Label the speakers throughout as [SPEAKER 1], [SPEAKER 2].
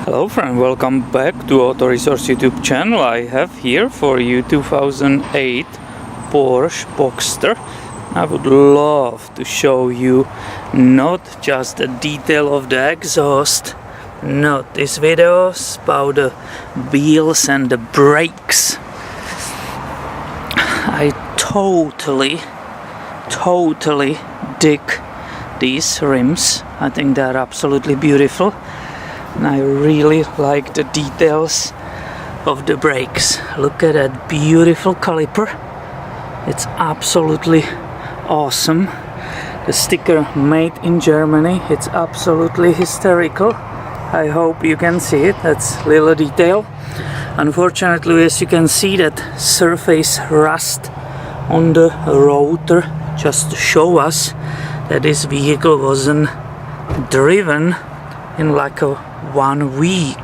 [SPEAKER 1] Hello friend, welcome back to Auto Resource YouTube channel. I have here for you 2008 Porsche Boxster. I would love to show you not just the detail of the exhaust, not this videos about the wheels and the brakes. I totally dig these rims. I think they're absolutely beautiful. And I really like the details of the brakes. Look at that beautiful caliper. It's absolutely awesome. The sticker made in Germany, it's absolutely hysterical. I hope you can see it. That's a little detail. Unfortunately, as you can see, that surface rust on the rotor just to show us that this vehicle wasn't driven in like a 1 week.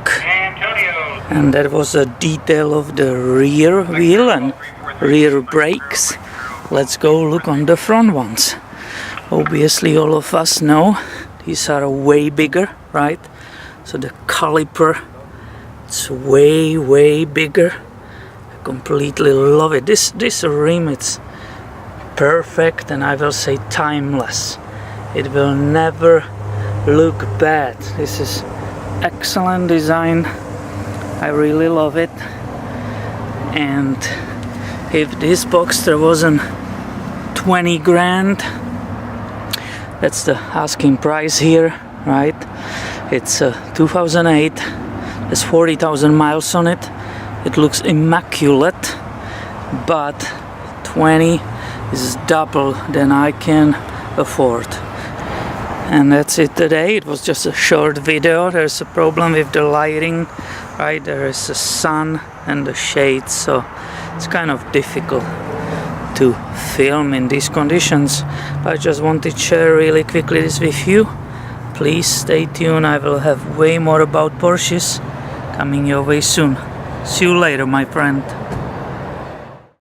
[SPEAKER 1] And that was a detail of the rear wheel and rear brakes. Let's go look on the front ones. Obviously all of us know these are way bigger, right? So the caliper, it's way bigger. I completely love it. This rim, it's perfect, and I will say timeless. It will never look bad. This is excellent design. I really love it. And if this Boxster wasn't 20 grand, that's the asking price here, right? It's a 2008. There's 40,000 miles on it. It looks immaculate, but 20 is double than I can afford. And that's it today. It was just a short video. There's a problem with the lighting, right? There is the sun and the shades, so it's kind of difficult to film in these conditions. But I just wanted to share really quickly this with you. Please stay tuned. I will have way more about Porsches coming your way soon. See you later, my friend.